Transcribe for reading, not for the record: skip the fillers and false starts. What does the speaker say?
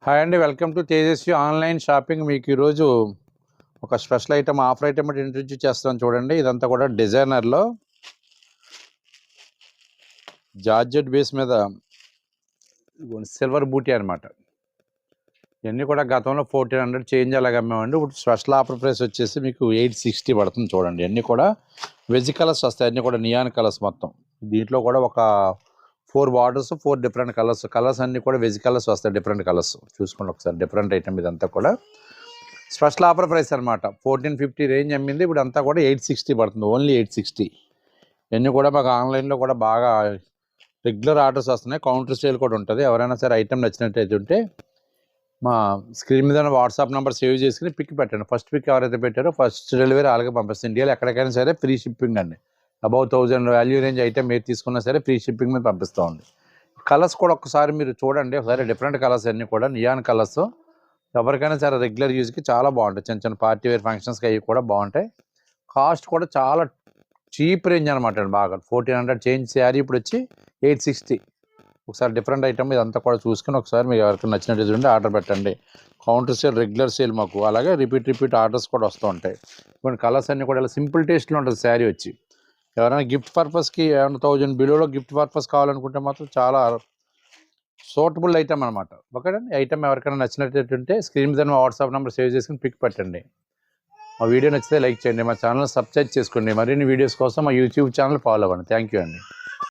Hi అండి, welcome to Tejaswi online shopping. మీకు ఈరోజు ఒక స్పెషల్ ఐటమ్, ఆఫర్ ఐటమ్ అంటే ఇంట్రడ్యూస్ చేస్తాను చూడండి. ఇదంతా కూడా డిజైనర్లో జార్జెట్ బేస్ మీద సిల్వర్ బూటీ అనమాట. ఇవన్నీ కూడా గతంలో 1400 చేంజ్ అలాగ అమ్మామండి. ఇప్పుడు స్పెషల్ ఆఫర్ ప్రైస్ వచ్చేసి మీకు 860 పడుతుంది చూడండి. అన్నీ కూడా వెజ్ కలర్స్ వస్తాయి, అన్నీ కూడా నియాన్ కలర్స్ మొత్తం. దీంట్లో కూడా ఒక 4 బార్డర్స్, 4 డిఫరెంట్ కలర్స్ అన్నీ కూడా వెజ్ కలర్స్ వస్తాయి, డిఫరెంట్ కలర్స్. చూసుకోండి ఒకసారి, డిఫరెంట్ ఐటమ్ ఇదంతా కూడా స్పెషల్ ఆఫర్ ప్రైస్ అనమాట. 1450 రేంజ్ అమ్మింది, ఇప్పుడు అంతా కూడా 860 పడుతుంది, ఓన్లీ 860. ఇవన్నీ కూడా మాకు ఆన్లైన్లో కూడా బాగా రెగ్యులర్ ఆర్డర్స్ వస్తున్నాయి. కౌంటర్ సేల్ కూడా ఉంటుంది. ఎవరైనా సరే ఐటమ్ నచ్చినట్టయితే ఉంటే మా స్క్రీన్ మీద వాట్సాప్ నెంబర్ సేవ్ చేసుకుని పిక్ పెట్టండి. ఫస్ట్ పిక్ ఎవరైతే పెట్టారో ఫస్ట్ డెలివరీ అలాగే పంపిస్తుంది. ఇండియాలో ఎక్కడికైనా సరే ఫ్రీ షిప్పింగ్ అండి. అబౌవ్ 1000 వాల్యూ రేంజ్ ఐటమ్ మీరు తీసుకున్నా సరే ఫ్రీ షిప్పింగ్ మీద పంపిస్తామండి. కలర్స్ కూడా ఒకసారి మీరు చూడండి, ఒకసారి డిఫరెంట్ కలర్స్ అన్నీ కూడా నియాన్ కలర్స్. ఎవరికైనా సరే రెగ్యులర్ యూజ్కి చాలా బాగుంటాయి. చిన్న చిన్న పార్టీ వేర్ ఫంక్షన్స్కి అవి కూడా బాగుంటాయి. కాస్ట్ కూడా చాలా చీప్ రేంజ్ అనమాట అండి. బాగా 1400 చేంజ్ శారీ ఇప్పుడు వచ్చి 860. ఒకసారి డిఫరెంట్ ఐటమ్ ఇదంతా కూడా చూసుకుని ఒకసారి మీకు ఎవరికి నచ్చినట్టు ఉంటే ఆర్డర్ పెట్టండి. కౌంటర్ సేల్, రెగ్యులర్ సేల్ మాకు అలాగే రిపీట్ ఆర్డర్స్ కూడా వస్తూ ఉంటాయి. కొన్ని కలర్స్ అన్నీ కూడా ఇలా సింపుల్ టేస్ట్లో ఉంటుంది శారీ వచ్చి. ఎవరైనా గిఫ్ట్ పర్పస్కి ఏమైనా 1000 బిలోలో గిఫ్ట్ పర్పస్ కావాలనుకుంటే మాత్రం చాలా సూటబుల్ ఐటమ్ అనమాట. ఓకేనండి. ఐటమ్ ఎవరికైనా నచ్చినట్టుంటే స్క్రీన్ మీద వాట్సాప్ నెంబర్ సేవ్ చేసుకుని పిక్ పెట్టండి. మా వీడియో నచ్చితే లైక్ చేయండి, మా ఛానల్ సబ్స్క్రైబ్ చేసుకోండి. మరిన్ని వీడియోస్ కోసం మా యూట్యూబ్ ఛానల్ ఫాలో అవ్వండి. థ్యాంక్ యూ అండి.